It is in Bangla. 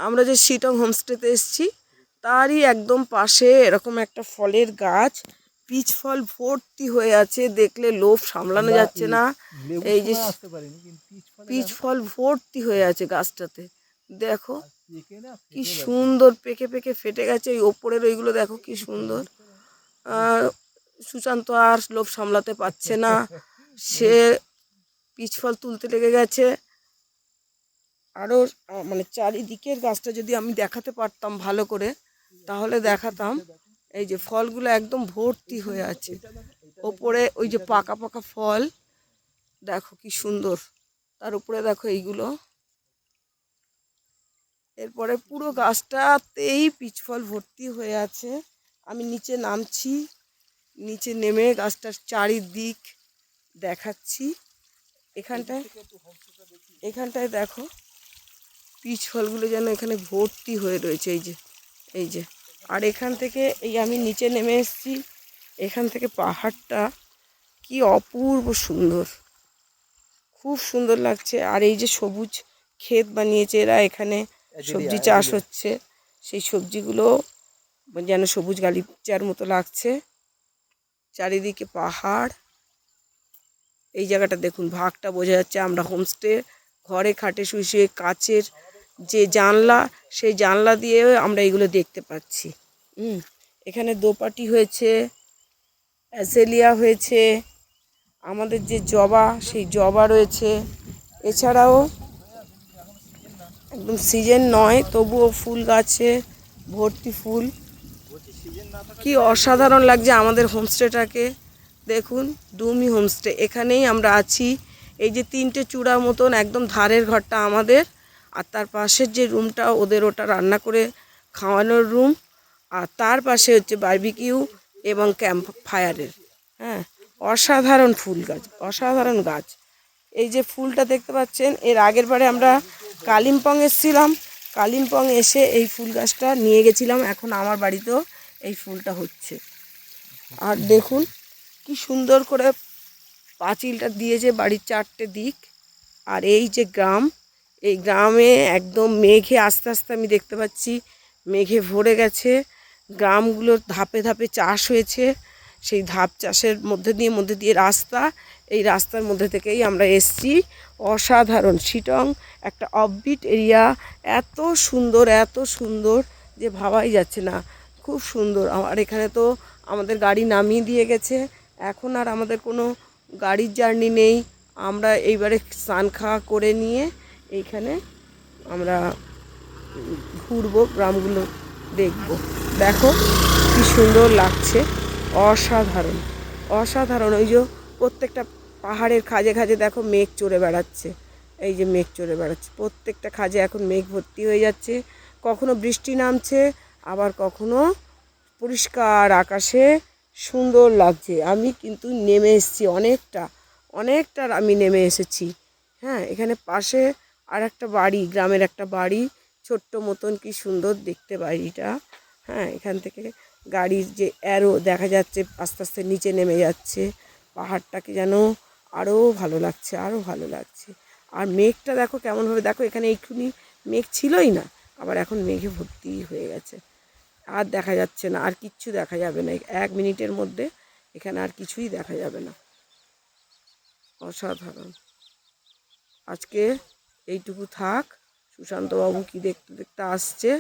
আমরা যে শিটং হোমস্টেতে এসেছি তারই একদম পাশে এরকম একটা ফলের গাছ, পিচ ফল ভর্তি হয়ে আছে, দেখলে লোভ সামলানো যাচ্ছে না। এই যে পিচ ফল ভর্তি হয়ে আছে গাছটাতে, দেখো কি সুন্দর পেকে পেকে ফেটে গেছে। এই ওপরের ওইগুলো দেখো কি সুন্দর। সুশান্ত আর লোভ সামলাতে পারছে না, সে পিচ ফল তুলতে লেগে গেছে। আরও মানে চারিদিকের গাছটা যদি আমি দেখাতে পারতাম ভালো করে তাহলে দেখাতাম। এই যে ফলগুলো একদম ভর্তি হয়ে আছে, ওপরে ওই যে পাকা পাকা ফল দেখো কি সুন্দর, তার উপরে দেখো এইগুলো। এরপরে পুরো গাছটাতেই পিচ ফল ভর্তি হয়ে আছে। আমি নিচে নামছি, নিচে নেমে গাছটার চারিদিক দেখাচ্ছি। এখানটায় দেখো পিচ ফলগুলো যেন এখানে ভর্তি হয়ে রয়েছে, এই যে। আর এখান থেকে এই আমি নিচে নেমে এসেছি, এখান থেকে পাহাড়টা কি অপূর্ব সুন্দর, খুব সুন্দর লাগছে। আর এই যে সবুজ ক্ষেত বানিয়েছে এরা, এখানে সবজি চাষ হচ্ছে, সেই সবজিগুলো যেন সবুজ গালিচার মতো লাগছে। চারিদিকে পাহাড়। এই জায়গাটা দেখুন, ভাগটা বোঝা যাচ্ছে। আমরা হোমস্টে ঘরে খাটে শুয়ে শুয়ে কাচের যে জানলা, সেই জানলা দিয়ে আমরা এগুলো দেখতে পাচ্ছি। এখানে দোপাটি হয়েছে, অ্যাজেলিয়া হয়েছে, আমাদের যে জবা সেই জবা রয়েছে। এছাড়াও একদম সিজন নয় তবুও ফুল গাছে ভর্তি ফুল। কি অসাধারণ লাগছে আমাদের হোমস্টেটাকে দেখুন। ডুমি হোমস্টে, এখানেই আমরা আছি। এই যে তিনটে চূড়া মতন একদম ধারের ঘরটা আমাদের, আর তার পাশের যে রুমটা ওদের, ওটা রান্না করে খাওয়ানোর রুম। আর তার পাশে হচ্ছে বারবিকিউ এবং ক্যাম্প ফায়ারের। হ্যাঁ, অসাধারণ ফুল গাছ, অসাধারণ গাছ। এই যে ফুলটা দেখতে পাচ্ছেন, এর আগের বারে আমরা কালিম্পং এসেছিলাম, কালিম্পং এসে এই ফুল গাছটা নিয়ে গেছিলাম। এখন আমার বাড়িতেও এই ফুলটা হচ্ছে। আর দেখুন কি সুন্দর করে পাঁচিলটা দিয়েছে বাড়ির চারটে দিক। আর এই যে গ্রাম, এই গ্রামে একদম মেঘে আস্তে আস্তে আমি দেখতে পাচ্ছি মেঘে ভরে গেছে। গ্রামগুলোর ধাপে ধাপে চাষ হয়েছে, সেই ধাপ চাষের মধ্যে দিয়ে রাস্তা, এই রাস্তার মধ্যে থেকেই আমরা এসছি। অসাধারণ শিটং একটা অফবিট এরিয়া, এত সুন্দর এত সুন্দর যে ভাবাই যাচ্ছে না, খুব সুন্দর। আর এখানে তো আমাদের গাড়ি নামিয়ে দিয়ে গেছে, এখন আর আমাদের কোনো গাড়ির জার্নি নেই। আমরা এইবারে স্নান খাওয়া করে নিয়ে এইখানে আমরা ঘুরবো, গ্রামগুলো দেখবো। দেখো কি সুন্দর লাগছে, অসাধারণ অসাধারণ। ওই যে প্রত্যেকটা পাহাড়ের খাজে খাজে দেখো মেঘ চড়ে বেড়াচ্ছে, এই যে মেঘ চড়ে বেড়াচ্ছে, প্রত্যেকটা খাজে এখন মেঘ ভর্তি হয়ে যাচ্ছে। কখনো বৃষ্টি নামছে, আবার কখনো পরিষ্কার আকাশে সুন্দর লাগছে। আমি কিন্তু নেমে এসেছি অনেকটা আমি নেমে এসেছি। হ্যাঁ, এখানে পাশে আর একটা বাড়ি, গ্রামের একটা বাড়ি, ছোট্ট মতন, কি সুন্দর দেখতে বাড়িটা। হ্যাঁ, এখান থেকে গাড়ির যে অ্যারো দেখা যাচ্ছে আস্তে আস্তে নিচে নেমে যাচ্ছে, পাহাড়টাকে যেন আরও ভালো লাগছে, আরও ভালো লাগছে। আর মেঘটা দেখো কেমনভাবে, দেখো এখানে এইটুকুনি মেঘ ছিলই না, আবার এখন মেঘে ভর্তি হয়ে গেছে। আর দেখা যাচ্ছে না, আর কিচ্ছু দেখা যাবে না 1 মিনিটের মধ্যে, এখানে আর কিছুই দেখা যাবে না। অসাধারণ। আজকে এইটুকু থাক। সুশান্তবাবু কি দেখতে দেখতে আসছে।